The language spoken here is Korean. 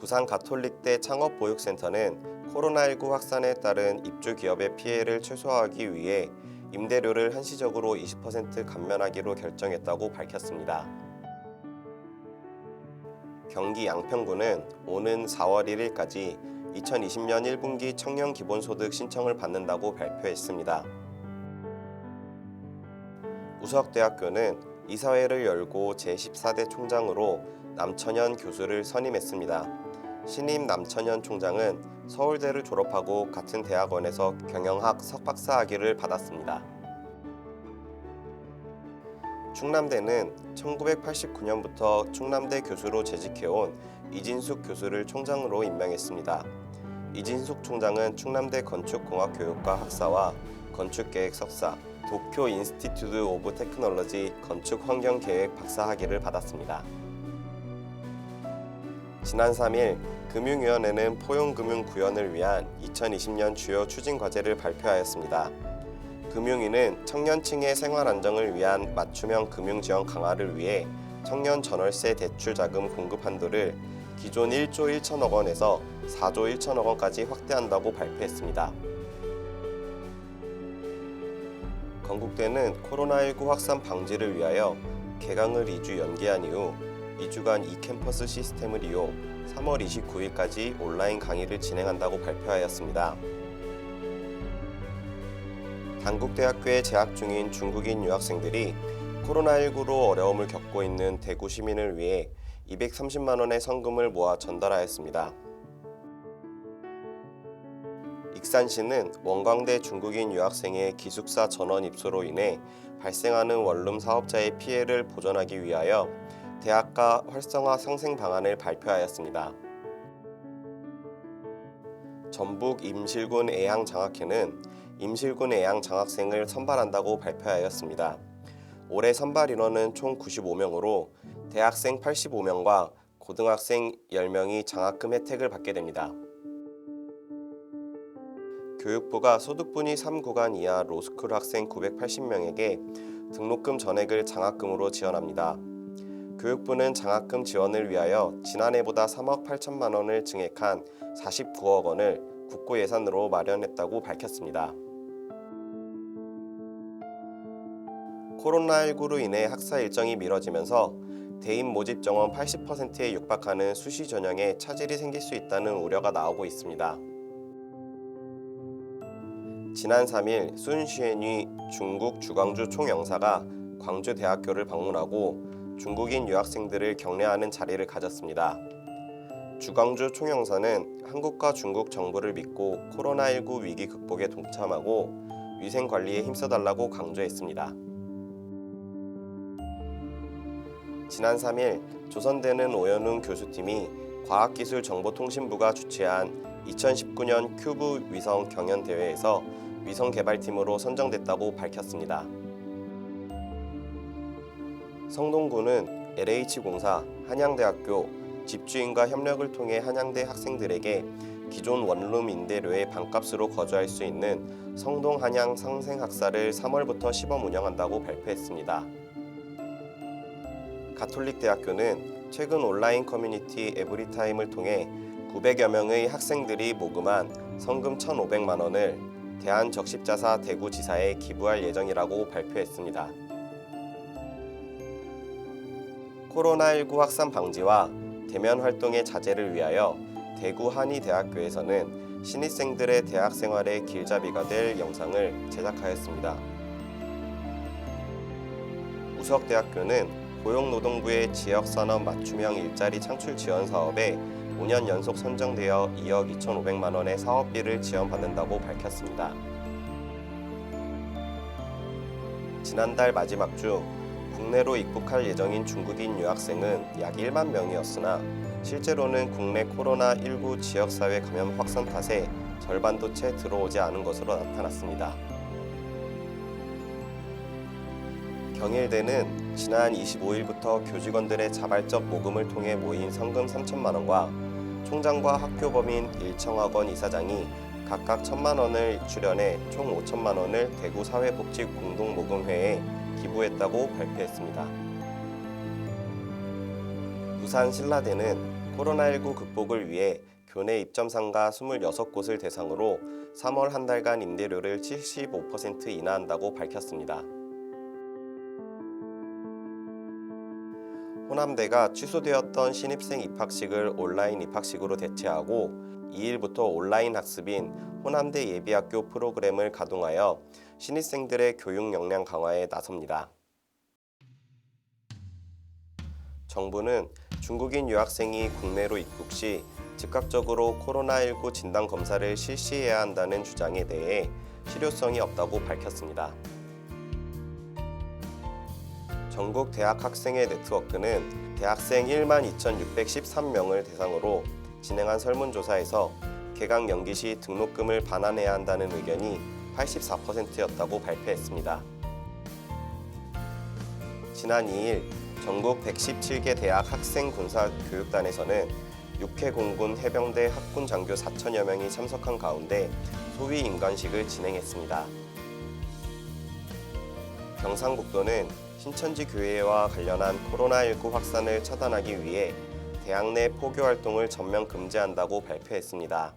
부산 가톨릭대 창업보육센터는 코로나19 확산에 따른 입주 기업의 피해를 최소화하기 위해 임대료를 한시적으로 20% 감면하기로 결정했다고 밝혔습니다. 경기 양평구는 오는 4월 1일까지 2020년 1분기 청년 기본소득 신청을 받는다고 발표했습니다. 우석대학교는 이사회를 열고 제14대 총장으로 남천현 교수를 선임했습니다. 신임 남천현 총장은 서울대를 졸업하고 같은 대학원에서 경영학 석박사 학위를 받았습니다. 충남대는 1989년부터 충남대 교수로 재직해온 이진숙 교수를 총장으로 임명했습니다. 이진숙 총장은 충남대 건축공학교육과 학사와 건축계획 석사, 도쿄 인스티튜트 오브 테크놀로지 건축환경계획 박사 학위를 받았습니다. 지난 3일 금융위원회는 포용금융 구현을 위한 2020년 주요 추진과제를 발표하였습니다. 금융위는 청년층의 생활 안정을 위한 맞춤형 금융지원 강화를 위해 청년 전월세 대출 자금 공급 한도를 기존 1조 1천억 원에서 4조 1천억 원까지 확대한다고 발표했습니다. 건국대는 코로나19 확산 방지를 위하여 개강을 2주 연기한 이후 2주간 이캠퍼스 시스템을 이용 3월 29일까지 온라인 강의를 진행한다고 발표하였습니다. 단국대학교에 재학 중인 중국인 유학생들이 코로나19로 어려움을 겪고 있는 대구 시민을 위해 230만 원의 성금을 모아 전달하였습니다. 익산시는 원광대 중국인 유학생의 기숙사 전원 입소로 인해 발생하는 원룸 사업자의 피해를 보전하기 위하여 대학가 활성화 상생 방안을 발표하였습니다. 전북 임실군 애양장학회는 임실군 애양장학생을 선발한다고 발표하였습니다. 올해 선발 인원은 총 95명으로 대학생 85명과 고등학생 10명이 장학금 혜택을 받게 됩니다. 교육부가 소득분위 3구간 이하 로스쿨 학생 980명에게 등록금 전액을 장학금으로 지원합니다. 교육부는 장학금 지원을 위하여 지난해보다 3억 8천만 원을 증액한 49억 원을 국고 예산으로 마련했다고 밝혔습니다. 코로나19로 인해 학사 일정이 미뤄지면서 대인 모집 정원 80%에 육박하는 수시 전형에 차질이 생길 수 있다는 우려가 나오고 있습니다. 지난 3일 순시엔위 중국 주광주 총영사가 광주대학교를 방문하고 중국인 유학생들을 격려하는 자리를 가졌습니다. 주광주 총영사는 한국과 중국 정부를 믿고 코로나19 위기 극복에 동참하고 위생 관리에 힘써달라고 강조했습니다. 지난 3일 조선대는 오연웅 교수팀이 과학기술정보통신부가 주최한 2019년 큐브 위성 경연대회에서 위성개발팀으로 선정됐다고 밝혔습니다. 성동구는 LH공사, 한양대학교, 집주인과 협력을 통해 한양대 학생들에게 기존 원룸 임대료의 반값으로 거주할 수 있는 성동 한양 상생학사를 3월부터 시범 운영한다고 발표했습니다. 가톨릭대학교는 최근 온라인 커뮤니티 에브리타임을 통해 900여 명의 학생들이 모금한 성금 1,500만 원을 대한적십자사 대구지사에 기부할 예정이라고 발표했습니다. 코로나19 확산 방지와 대면 활동의 자제를 위하여 대구 한의대학교에서는 신입생들의 대학 생활의 길잡이가 될 영상을 제작하였습니다. 우석대학교는 고용노동부의 지역산업 맞춤형 일자리 창출 지원 사업에 5년 연속 선정되어 2억 2,500만 원의 사업비를 지원받는다고 밝혔습니다. 지난달 마지막 주 국내로 입국할 예정인 중국인 유학생은 약 1만 명이었으나 실제로는 국내 코로나19 지역사회 감염 확산 탓에 절반도 채 들어오지 않은 것으로 나타났습니다. 경일대는 지난 25일부터 교직원들의 자발적 모금을 통해 모인 성금 3천만 원과 총장과 학교법인 일청학원 이사장이 각각 1,000만 원을 출연해 총 5천만 원을 대구사회복지공동모금회에 기부했다고 발표했습니다. 부산 신라대는 코로나19 극복을 위해 교내 입점상가 26곳을 대상으로 3월 한 달간 임대료를 75% 인하한다고 밝혔습니다. 호남대가 취소되었던 신입생 입학식을 온라인 입학식으로 대체하고 2일부터 온라인 학습인 호남대 예비학교 프로그램을 가동하여 신입생들의 교육 역량 강화에 나섭니다. 정부는 중국인 유학생이 국내로 입국 시 즉각적으로 코로나19 진단 검사를 실시해야 한다는 주장에 대해 실효성이 없다고 밝혔습니다. 전국 대학 학생회 네트워크는 대학생 12,613명을 대상으로 진행한 설문조사에서 개강 연기 시 등록금을 반환해야 한다는 의견이 84%였다고 발표했습니다. 지난 2일 전국 117개 대학 학생군사교육단에서는 육해공군 해병대 학군 장교 4천여 명이 참석한 가운데 소위 임관식을 진행했습니다. 경상북도는 신천지 교회와 관련한 코로나19 확산을 차단하기 위해 대학 내 포교 활동을 전면 금지한다고 발표했습니다.